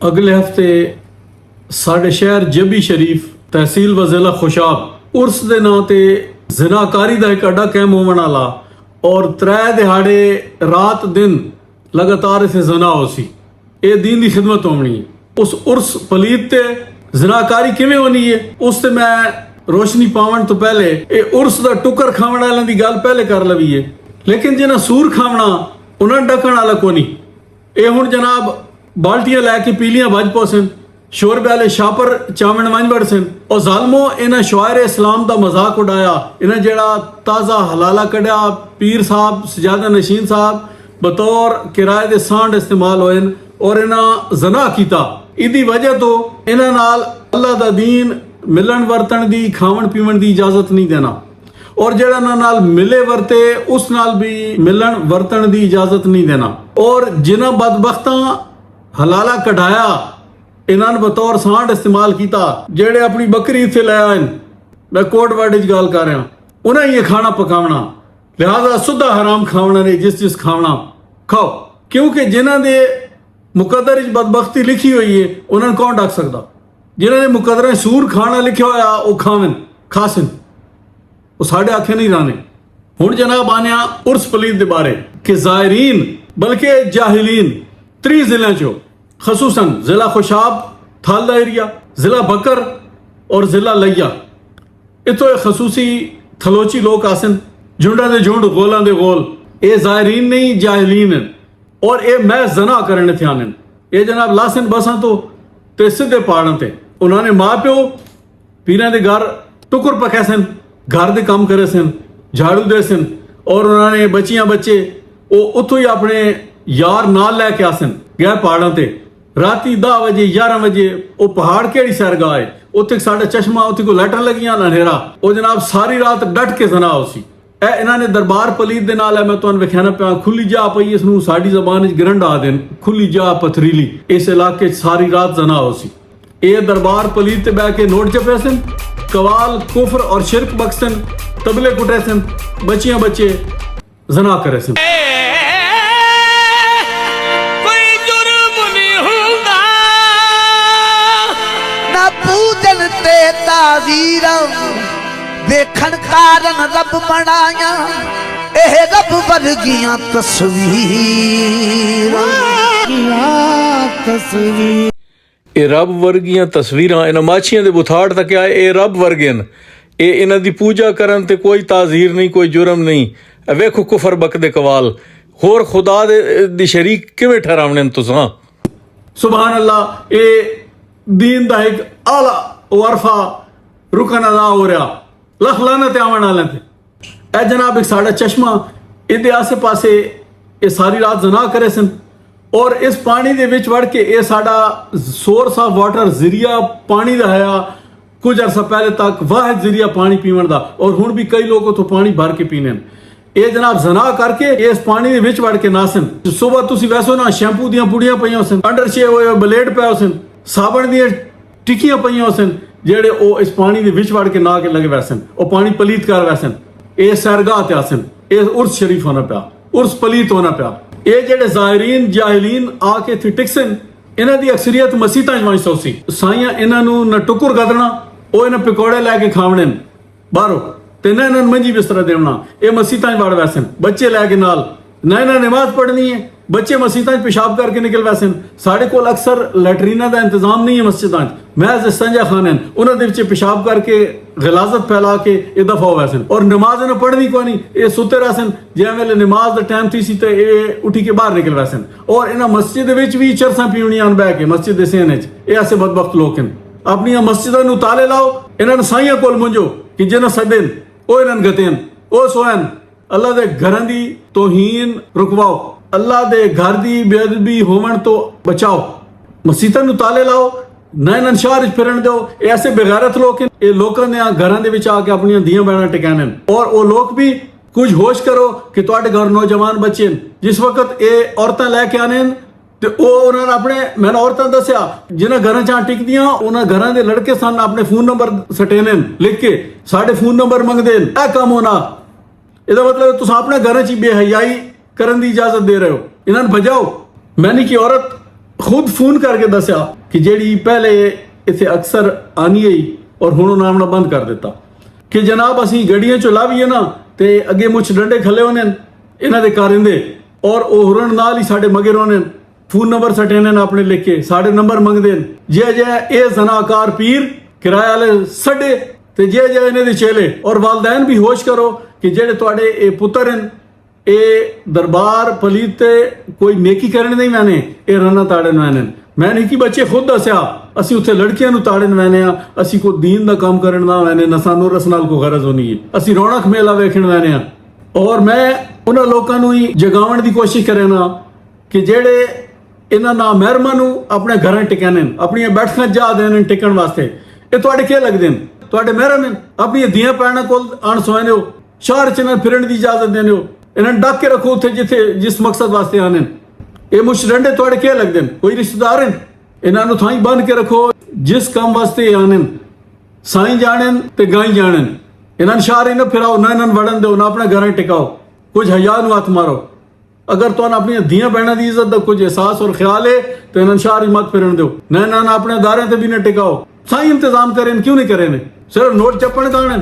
अगले हफ्ते साढ़े शहर जबी शरीफ तहसील व जिला खुशाब उर्स दे नां ते जिनाकारी दा एक अड्डा कैम होवन वाला और 3 दिहाड़े रात दिन लगातार इसे जना हो सी। ये दीन दी खिदमत होनी है। उस उर्स पलीत ते जिनाकारी किवें होनी है उस ते मैं रोशनी पावन तो पहले ये उर्स दा टुकर खावण वालियां दी गल पहले कर लवी है। लेकिन जिन्हां सूर खावना उन्हां डकण वाला कोनी। ये हुण जनाब बाल्टियां लैके पीलियां बज पोसन शोरबे वाले शापर चावण वंज वड़ सन और जालमो इन्हें शोआर इस्लाम का मजाक उड़ाया। इन्हें जड़ा ताज़ा हलाला कढ़िया पीर साहब सजादा नशीन साहब बतौर किराए के सांड इस्तेमाल होए और इन्हें जना किया। इदी वजह तो इन्हां नाल अल्लाह दा दीन मिलन वरतन दी खावन पीवन दी इजाजत नहीं देना और जड़ा इन्हां नाल मिले वरते उस नाल भी मिलन वरतन दी इजाजत नहीं देना। और जिन्हां बदबख्तां हलाला कढ़ाया इन्होंने बतौर सांड इस्तेमाल किया जेड़े अपनी बकरी इत्थे लै आए। मैं कोट वर्ड च गल कर रहा उन्हें ये खाना पकावना लिहाजा सुधा हराम खावना नहीं जिस खावना खाओ क्योंकि जिन्हों के मुकदर बदबख्ती लिखी हुई है उन्होंने कौन डक सकता। जिन्होंने मुकदर सूर खाना लिखा होया वो खावन खासन वो साढ़े आखे नहीं राने। हुण जनाब आने उर्स पलीत के बारे कि जायरीन बल्कि जाहिलीन 3 जिलों चो खसूसन जिला खुशाब थालदा एरिया जिला बकर और जिला लिया इतो खसूसी थलोची लोग आसन झुंडा दे झुंड गोलां दे गोल। ये जायरीन नहीं जाहिलीन और ये मैं जना करने थे आने। ये जनाब लासन बसा तो ते सीधे पहाड़ों ते उन्होंने माँ प्यो पीर के घर टुकर पकै सन घर के काम करे सन झाड़ू दे सन और उन्होंने बच्चियां बच्चे वो उतो ही अपने यार नाल लैके आसन गए पहाड़ों ते राती 10 बजे 11 बजे वो पहाड़ केड़ी सैरगाह है उत्थे साढ़ा चश्मा उत्थे को लैटर लगियां अंधेरा वो जनाब सारी रात डट के जना हो सी। इन्होंने दरबार पलीत दे नाल मैं तुहानू विखाना पिया खुली जा पई इसनू साडी ज़बान च गिरंडा देन खुली जा पथरीली इस इलाके सारी रात जना हो सी। ये दरबार पलीत ते बह के नोट जपे सन कवाल कुफर और शिरक बख्सन तबले कुटे सन बच्चियां बच्चे जना करे सन। देखण कारण रब बनाया एह रब वर्गियां तस्वीर ये रब वर्गियां तस्वीरां इन्हां माछियां दे बुथाड़ तक आए ये रब वर्गे न। ये इन्हां दी पूजा करन ते कोई ताज़ीर नहीं कोई जुर्म नहीं। वेखो कुफर बकदे कवाल होर खुदा दी शरीक किवें ठहरावणे तुसां। सुभान अल्लाह ये दीन दा एक आला वरफा रुकन अदा हो रहा लख लानत आवन वाले थे। ए जनाब एक साढ़ा चश्मा इहदे आसे पासे ये सारी रात जना करे सन और इस पानी दे विच वड़ के ये साड़ा सोर्स ऑफ वाटर जरिया पानी दा है कुछ अरसा पहले तक वाहिद जरिया पानी पीवन दा और हुण भी कई लोग उतो पानी भर के पीने। ये जनाब जना करके इस पानी दे विच वड़ के नासन। सुबह तुसी वैसो ना शैंपू दियां पुड़ियां पईयां सन अंडर शेव होए ब्लेड पे सन साबण दियां टिक्कियां पईयां सन जेड़े ओ इस पानी दे विच वड़ के ना के लगे वैसन ओ पानी पलीत कर वैसन। ये सैरगाह ते आसन ये उर्स शरीफ होना पिया उर्स पलीत होना पिया। ये जेड़े जायरीन जाहिलीन आके थे टिकसन इन्हां दी अक्सरियत मसीतां च वंच सी साइयां इन्हां नू न टुकर गदना ओ इन्हां पकौड़े लैके खावणे बाहरों ते न इन्हां मंजी बिस्तरा देवना ये मसीतां च वड़ वैसन बच्चे लैके नाल न इन्हां नमाज पढ़नी है बच्चे मसीतां पेशाब करके निकल वैसन। साढ़े कोल अक्सर लैटरीना का इंतजाम नहीं है मस्जिदां महज संजा खाने उन्होंने विच पेशाब करके गलाजत फैला के ये दफा हो वैसन और नमाज इन्हें पढ़नी को नहीं ये सुते रहसन जिस वेले नमाज का टाइम थी सी तो ये उठी के बाहर निकल वैसन और इन्हें मस्जिद विच भी चरसा पीवनियां बह के मस्जिद दे सेने च ऐसे बदबख्त लोग अपनी मस्जिदां नू ताले लाओ इन्होंने साइयां कोल मुंझो कि जिन्हें सदेन ओ इन्हें गतेन ओ सोहन अल्लाह दे घरां दी तौहीन रुकवाओ अल्लाह दे घर दी बेअदबी होवन तो बचाओ मसीतां नू ताले लाओ न इन्हां शहर फिरन दो। ऐसे बेगैरत लोग ये लोगों ने घरां दे विच आके अपनी दियां बहना टिकाने और वो लोग भी कुछ होश करो कि तुहाडे घर नौजवान बच्चे जिस वक्त ये औरतां लैके आने ते उन्होंने अपने मैंने औरतां दस्या जिन्हें घर च टिकदियां उन्हें घरां दे लड़के सन अपने फोन नंबर सटेने लिख के साढ़े फोन नंबर मंगदे ए कम होना ਇਹਦਾ मतलब तुम अपने घर च बेहयाई करने की इजाजत दे रहे हो। इन्होंने बजाओ मैंने की औरत ਖੁਦ ਫੋਨ ਕਰਕੇ ਦੱਸਿਆ ਕਿ ਜਿਹੜੀ ਪਹਿਲੇ ਇੱਥੇ ਅਕਸਰ ਆਨੀ ਹੈ ਔਰ ਹੁਣ ਉਹਨਾਂ ਆਉਣਾ ਬੰਦ ਕਰ ਦਿੱਤਾ ਕਿ ਜਨਾਬ ਅਸੀਂ ਗੱਡੀਆਂ ਚ ਲਾਵੀਏ ਨਾ ਤੇ ਅੱਗੇ ਮੁੱਛ ਡੰਡੇ ਖੱਲੇ ਹੋਣੇ ਨੇ ਇਹਨਾਂ ਦੇ ਕਾਰਿੰਦੇ ਔਰ ਉਹ ਹੁਰਨ ਨਾਲ ਹੀ ਸਾਡੇ ਮਗਰ ਹੋਣੇ ਨੇ ਫੋਨ ਨੰਬਰ ਸਟੇ ਨੇ ਆਪਣੇ ਲਿਖ ਕੇ ਸਾਡੇ ਨੰਬਰ ਮੰਗਦੇ ਨੇ ਜੇ ਇਹ ਜ਼ਨਾਕਾਰ ਪੀਰ ਕਿਰਾਏ ਵਾਲੇ ਸੱਡੇ ਤੇ ਜੇ ਇਹਨਾਂ ਦੇ ਚੇਲੇ ਔਰ ਵਾਲदैन ਵੀ ਹੋਸ਼ ਕਰੋ ਕਿ ਜਿਹੜੇ ਤੁਹਾਡੇ ਇਹ ਪੁੱਤਰ ਹਨ ਇਹ ਦਰਬਾਰ ਪਲੀਤ ਤੇ ਕੋਈ ਨੇਕੀ ਕਰਨ ਨਹੀਂ ਮੈਨੇ ਇਹ ਰਨਾ ਤਾੜਨ ਮੈਨੇ ਮੈਂ ਨਹੀਂ ਕਿ ਬੱਚੇ ਖੁਦ ਦੱਸਿਆ ਅਸੀਂ ਉੱਥੇ ਲੜਕੀਆਂ ਨੂੰ ਤਾੜਨ ਮੈਨੇ ਆ ਅਸੀਂ ਕੋਈ ਦੀਨ ਦਾ ਕੰਮ ਕਰਨ ਦਾ ਮੈਨੇ ਨਾ ਸਾਨੂੰ ਰਸ ਨਾਲ ਕੋਈ ਗਰਜ਼ ਹੋਣੀ ਹੈ ਅਸੀਂ ਰੌਣਕ ਮੇਲਾ ਵੇਖਣ ਮੈਨੇ ਆ ਔਰ ਮੈਂ ਉਹਨਾਂ ਲੋਕਾਂ ਨੂੰ ਹੀ ਜਗਾਉਣ ਦੀ ਕੋਸ਼ਿਸ਼ ਕਰੇ ਨਾ ਕਿ ਜਿਹੜੇ ਇਹਨਾਂ ਨਾ ਮਹਿਰਮਾਂ ਨੂੰ ਆਪਣੇ ਘਰਾਂ ਟਿਕਾਣੇ ਆਪਣੀਆਂ ਬੈਠਕਾਂ ਜਾ ਦੇਣ ਟਿਕਣ ਵਾਸਤੇ ਇਹ ਤੁਹਾਡੇ ਕੀ ਲੱਗਦੇ ਨੇ ਤੁਹਾਡੇ ਮਹਿਰਮ ਆਪਣੀਆਂ ਧੀਆਂ ਭੈਣਾਂ ਕੋਲ ਆਣ ਸੋਏ ਨੇ ਸ਼ਹਿਰ ਚ ਨਾ ਫਿਰਨ ਦੀ ਇਜਾਜ਼ਤ ਦੇਣੇ ਹੋ ਇਹਨਾਂ ਨੂੰ ਡੱਕ ਕੇ ਰੱਖੋ ਉੱਥੇ ਜਿੱਥੇ ਜਿਸ ਮਕਸਦ ਵਾਸਤੇ ਆਣੇ ਇਹ ਮੁਸ਼ਰੰਡੇ ਤੁਹਾਡੇ ਕੀ ਲੱਗਦੇ ਨੇ ਕੋਈ ਰਿਸ਼ਤੇਦਾਰ ਹਨ ਇਹਨਾਂ ਨੂੰ ਥਾਈ ਬੰਨ ਕੇ ਰੱਖੋ ਜਿਸ ਕੰਮ ਵਾਸਤੇ ਆਣੇ ਸਾਈਂ ਜਾਣਨ ਤੇ ਗਾਈ ਜਾਣਨ ਇਹਨਾਂ ਨੂੰ ਸ਼ਹਿਰ ਇਹਨਾਂ ਫਿਰਾਓ ਨਾ ਇਹਨਾਂ ਨੂੰ ਵੜਨ ਦਿਓ ਨਾ ਆਪਣੇ ਘਰਾਂ ਟਿਕਾਓ ਕੁਝ ਹਯਾ ਨੂੰ ਹੱਥ ਮਾਰੋ ਅਗਰ ਤੁਹਾਨੂੰ ਆਪਣੀਆਂ ਧੀਆਂ ਭੈਣਾਂ ਦੀ ਇੱਜ਼ਤ ਦਾ ਕੁਝ ਅਹਿਸਾਸ ਔਰ ਖਿਆਲ ਹੈ ਤੇ ਇਹਨਾਂ ਨੂੰ ਸ਼ਹਿਰ ਹੀ ਮਤ ਫਿਰਨ ਦਿਓ ਨਾ ਆਪਣੇ ਦਾਰਿਆਂ ਤੇ ਵੀ ਨਾ ਟਿਕਾਓ ਸਾਈਂ ਇੰਤਜ਼ਾਮ ਕਰੇ ਕਿਉਂ ਨਹੀਂ ਕਰੇ ਨੇ ਸਿਰਫ ਨੋਟ ਚੱਪਣ ਕਾਣ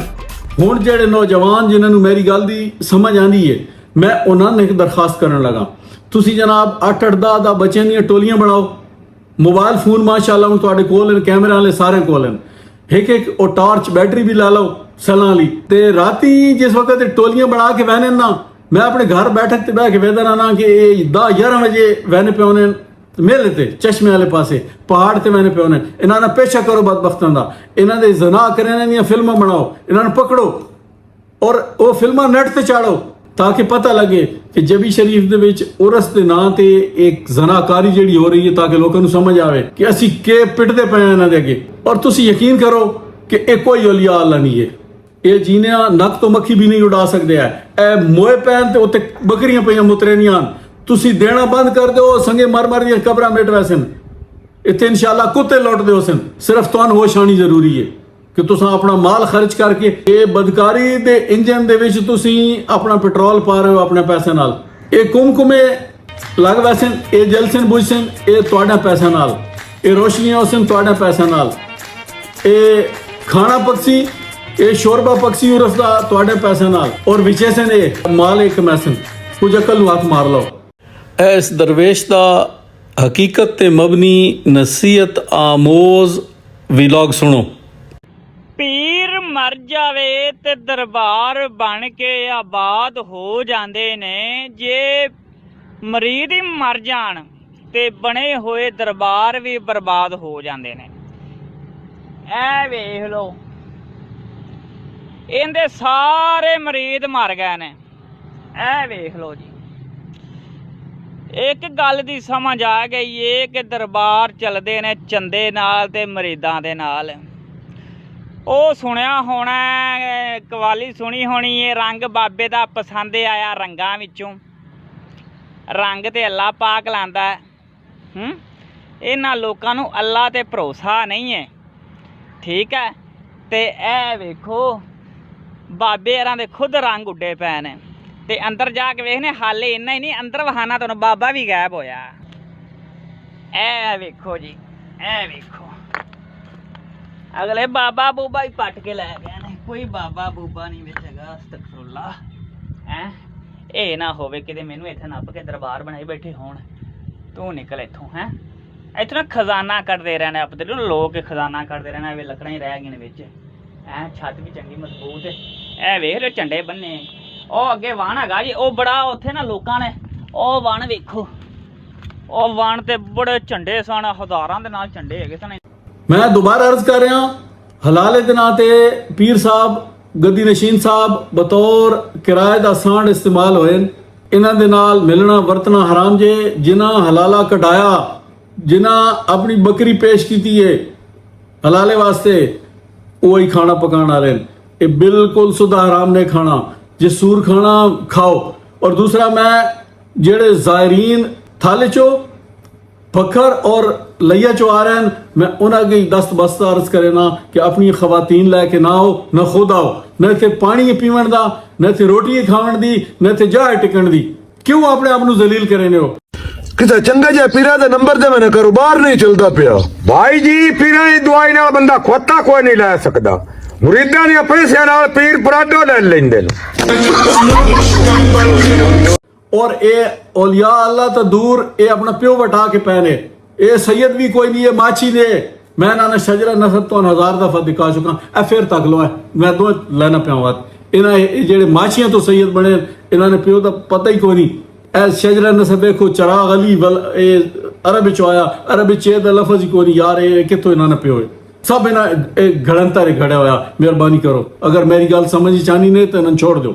ਹੁਣ ਜਿਹੜੇ ਨੌਜਵਾਨ ਜਿਨ੍ਹਾਂ ਨੂੰ ਮੇਰੀ ਗੱਲ ਦੀ ਸਮਝ ਆਂਦੀ ਹੈ ਮੈਂ ਉਹਨਾਂ ਨੂੰ ਇੱਕ ਦਰਖਾਸਤ ਕਰਨ ਲੱਗਾ ਤੁਸੀਂ ਜਨਾਬ 8-8 ਦਾ ਬੱਚਿਆਂ ਦੀਆਂ ਟੋਲੀਆਂ ਬਣਾਓ ਮੋਬਾਈਲ ਫੋਨ ਮਾਸ਼ਾਅੱਲਾ ਹੁਣ ਤੁਹਾਡੇ ਕੋਲ ਨੇ ਕੈਮਰੇ ਵਾਲੇ ਸਾਰੇ ਕੋਲ ਨੇ ਇੱਕ ਉਹ ਟਾਰਚ ਬੈਟਰੀ ਵੀ ਲਾ ਲਓ ਸਲਾਂ ਲਈ ਤੇ ਰਾਤੀ ਜਿਸ ਵਕਤ ਟੋਲੀਆਂ ਬਣਾ ਕੇ ਵਹਿਨੇ ਨਾ ਮੈਂ ਆਪਣੇ ਘਰ ਬੈਠਕ ਤੇ ਬਹਿ ਕੇ ਵੇਖਦਾ ਨਾ ਕਿ ਇਹ 10-11 ਵਜੇ ਵਹਿਨੇ ਪਿਉਨੇ ਮੇਲੇ ਤੇ ਚਸ਼ਮੇ ਵਾਲੇ ਪਾਸੇ ਪਹਾੜ ਤੇ ਵਹਿਨੇ ਪਿਉਨੇ ਇਹਨਾਂ ਨਾਲ ਪੇਸ਼ਾ ਕਰੋ ਬਦਬਖਤਾਂ ਦਾ ਇਹਨਾਂ ਦੇ ਜ਼ਨਾ ਕਰਨ ਦੀਆਂ ਫਿਲਮਾਂ ਬਣਾਓ ਇਹਨਾਂ ਨੂੰ ਪਕੜੋ ਔਰ ਉਹ ਫਿਲਮਾਂ ਨੈਟ ਤੇ ਚਾੜੋ ਤਾਂ ਕਿ ਪਤਾ ਲੱਗੇ ਕਿ ਜਬੀ ਸ਼ਰੀਫ ਦੇ ਵਿੱਚ ਉਰਸ ਦੇ ਨਾਂ ਤੇ ਇੱਕ ਜ਼ਨਾਕਾਰੀ ਜਿਹੜੀ ਹੋ ਰਹੀ ਹੈ ਤਾਂ ਕਿ ਲੋਕਾਂ ਨੂੰ ਸਮਝ ਆਵੇ ਕਿ ਅਸੀਂ ਕਿ ਪਿੱਟਦੇ ਪਏ ਇਹਨਾਂ ਦੇ ਅੱਗੇ ਔਰ ਤੁਸੀਂ ਯਕੀਨ ਕਰੋ ਕਿ ਇਹ ਕੋਈ ਔਲੀਆ ਅੱਲਾ ਨਹੀਂ ਹੈ ਇਹ ਜੀਨਿਆ ਨੱਕ ਤੋਂ ਮੱਖੀ ਵੀ ਨਹੀਂ ਉਡਾ ਸਕਦੇ ਆ ਇਹ ਮੋਏ ਪੈਣ ਤੇ ਉੱਤੇ ਬੱਕਰੀਆਂ ਪਈਆਂ ਮੁਤਰੇਨੀਆਂ ਤੁਸੀਂ ਦੇਣਾ ਬੰਦ ਕਰ ਦਿਓ ਸੰਗੇ ਮਰ ਦੀਆਂ ਕਬਰਾਂ ਮਿਟ ਵੈਸੇ ਇੱਥੇ ਇਨਸ਼ਾਅੱਲਾ ਕੁੱਤੇ ਲੁੱਟਦੇ ਹੋ ਸਨ ਸਿਰਫ ਤੁਹਾਨੂੰ ਹੋਸ਼ ਆਉਣੀ ਜ਼ਰੂਰੀ ਹੈ ਕਿ ਤੁਸੀਂ ਆਪਣਾ ਮਾਲ ਖਰਚ ਕਰਕੇ ਇਹ ਬਦਕਾਰੀ ਦੇ ਇੰਜਨ ਦੇ ਵਿੱਚ ਤੁਸੀਂ ਆਪਣਾ ਪੈਟਰੋਲ ਪਾ ਰਹੇ ਹੋ ਆਪਣੇ ਪੈਸੇ ਨਾਲ ਇਹ ਕੁਮਕੁਮੇ ਲੱਗ ਵੈਸੇ ਇਹ ਜਲਸਨ ਬੁਝਸਨ ਇਹ ਤੁਹਾਡਾ ਪੈਸਾ ਨਾਲ ਇਹ ਰੋਸ਼ਨੀਆਂ ਹੋਸਨ ਤੁਹਾਡਾ ਪੈਸਾ ਨਾਲ ਇਹ ਖਾਣਾ ਪਕਸੀ ਇਹ ਸ਼ੋਰਬਾ ਪਕਸੀ ਉਰਸ ਦਾ ਤੁਹਾਡੇ ਪੈਸੇ ਨਾਲ ਔਰ ਵਿਚੇਸਨ ਇਹ ਮਾਲ ਇੱਕ ਮੈਸਨ ਕੁਝ ਅਕਲ ਨੂੰ ਹੱਥ ਮਾਰ ਲਓ ਇਸ ਦਰਵੇਸ਼ ਦਾ ਹਕੀਕਤ ਤੇ ਮਬਨੀ ਨਸੀਹਤ ਆਮੋਜ਼ ਵਲੌਗ ਸੁਣੋ ਪੀਰ ਮਰ ਜਾਵੇ ਤੇ ਦਰਬਾਰ ਬਣ ਕੇ ਆਬਾਦ ਹੋ ਜਾਂਦੇ ਨੇ ਜੇ ਮਰੀਦ ਹੀ ਮਰ ਜਾਣ ਤੇ ਬਣੇ ਹੋਏ ਦਰਬਾਰ ਵੀ ਬਰਬਾਦ ਹੋ ਜਾਂਦੇ ਨੇ ਐ ਵੇਖ ਲਓ ਇਹਦੇ ਸਾਰੇ ਮਰੀਦ ਮਰ ਗਏ ਨੇ ਐ ਵੇਖ ਲਓ ਜੀ ਇੱਕ ਗੱਲ ਦੀ ਸਮਝ ਆ ਗਈ ਏ ਕਿ ਦਰਬਾਰ ਚੱਲਦੇ ਨੇ ਚੰਦੇ ਨਾਲ ਤੇ ਮਰੀਦਾਂ ਦੇ ਨਾਲ ਉਹ ਸੁਣਿਆ ਹੋਣਾ ਕਵਾਲੀ ਸੁਣੀ ਹੋਣੀ ਏ ਰੰਗ ਬਾਬੇ ਦਾ ਪਸੰਦ ਆਇਆ ਰੰਗਾਂ ਵਿੱਚੋਂ ਰੰਗ ਤੇ ਅੱਲਾ ਪਾਕ ਲਾਂਦਾ ਇਹਨਾਂ ਲੋਕਾਂ ਨੂੰ ਅੱਲਾ ਤੇ ਭਰੋਸਾ ਨਹੀਂ ਹੈ ਠੀਕ ਹੈ ਤੇ ਇਹ ਵੇਖੋ ਬਾਬੇ ਹਰਾਂ ਦੇ ਖੁਦ ਰੰਗ ਉੱਡੇ ਪਏ ਨੇ ਤੇ ਅੰਦਰ ਜਾ ਕੇ ਵੇਖਨੇ ਹਾਲੇ ਇੰਨਾ ਹੀ ਨਹੀਂ ਅੰਦਰ ਵਹਾਨਾ ਤੁਹਾਨੂੰ ਬਾਬਾ ਵੀ ਗਾਇਬ ਹੋਇਆ ਇਹ ਵੇਖੋ ਜੀ ਇਹ ਵੇਖੋ ਅਗਲੇ ਬਾਬਾ ਬੂਬਾ ਹੀ ਪੱਟ ਕੇ ਲੈ ਗਏ ਨੇ ਕੋਈ ਬਾਬਾ ਬੂਬਾ ਨਹੀਂ ਵਿੱਚ ਹੈਗਾ ਅਸਤਗਫੁਰullah ਹੈ ਇਹ ਨਾ ਹੋਵੇ ਕਿਤੇ ਮੈਨੂੰ ਇੱਥੇ ਨੱਪ ਕੇ ਦਰਬਾਰ ਬਣਾਈ ਬੈਠੇ ਹੋਣ ਤੂੰ ਨਿਕਲ ਇੱਥੋਂ ਹੈ ਇੱਥੋਂ ਨਾ ਖਜ਼ਾਨਾ ਕੱਢਦੇ ਰਹਿਣਾ ਆਪਣੇ ਲੋਕ ਖਜ਼ਾਨਾ ਕੱਢਦੇ ਰਹਿਣਾ ਵੇ ਲੱਕੜਾਂ ਹੀ ਰਹਿ ਗਈਆਂ ਵਿੱਚ ਐ ਛੱਤ ਵੀ ਚੰਗੀ ਮਜ਼ਬੂਤ ਐ ਵੇਖ ਲੋ ਝੰਡੇ ਬੰਨੇ ਉਹ ਅੱਗੇ ਵਾਣ ਹੈਗਾ ਜੀ ਉਹ ਬੜਾ ਉੱਥੇ ਨਾ ਲੋਕਾਂ ਨੇ ਉਹ ਵਣ ਵੇਖੋ ਉਹ ਵਣ ਤੇ ਬੜੇ ਝੰਡੇ ਸਨ ਹਜ਼ਾਰਾਂ ਦੇ ਨਾਲ ਝੰਡੇ ਹੈਗੇ ਸਨ ਮੈਂ ਦੁਬਾਰਾ ਅਰਜ਼ ਕਰ ਰਿਹਾ ਹਲਾਲੇ ਦੇ ਨਾਂ ਤੇ ਪੀਰ ਸਾਹਿਬ ਗੱਦੀ ਨਸ਼ੀਨ ਸਾਹਿਬ ਬਤੌਰ ਕਿਰਾਏ ਦਾ ਸਾਂਢ ਇਸਤੇਮਾਲ ਹੋਏ ਇਹਨਾਂ ਦੇ ਨਾਲ ਮਿਲਣਾ ਵਰਤਣਾ ਹਰਾਮ ਜੇ ਜਿਨ੍ਹਾਂ ਹਲਾਲਾ ਕਢਾਇਆ ਜਿਨ੍ਹਾਂ ਆਪਣੀ ਬੱਕਰੀ ਪੇਸ਼ ਕੀਤੀ ਹੈ ਹਲਾਲੇ ਵਾਸਤੇ ਉਹ ਹੀ ਖਾਣਾ ਪਕਾਉਣ ਵਾਲੇ ਇਹ ਬਿਲਕੁਲ ਸੁਦਾ ਹਰਾਮ ਨੇ ਖਾਣਾ ਜੇ ਸੂਰ ਖਾਣਾ ਖਾਓ और दूसरा मैं जेड़े ज़ायरीन थाले चो फखर और लैया चो आ रहे हैं मैं उन्हें दस्त बस्त अर्ज करे ना कि अपनी खवातीन लैके ना हो न खुद आओ न थे पानी पीवन दा न थे रोटी खावन दी न थे जाए टिकन दी क्यों अपने आप नूं जलील करे हो किसे चंगा जे पीरा दा नंबर दे मैंने कारोबार नहीं चलदा पिया भाई जी पीरां दी दवाई नाल बंदा खोता कोई नहीं लै सकदा मुरीदां दे पैसे नाल पीर पराडो ले लेंदे ने और ये औलिया अल्लाह तो दूर ये अपना प्यो वटा के पहने ये सैयद भी कोई नहीं है माची ने मैं ना शजरा नसब तो 1000 दफा दिखा चुका ए फिर तक लो है मैं दो लेना पिया इन्हें जेड़े माचियां तो सैयद बने इन्होंने प्यो का पता ही कोई नहीं ए शजरा नसब देखो चराग अली वल ए अरब च आया अरब च दा लफज ही कोई नहीं यार ये कितों इन्होंने प्यो है सब इन्हें घड़ंतर खड़े होया मेहरबानी करो अगर मेरी गल समझ चाहनी नहीं तो इन्हें छोड़ दो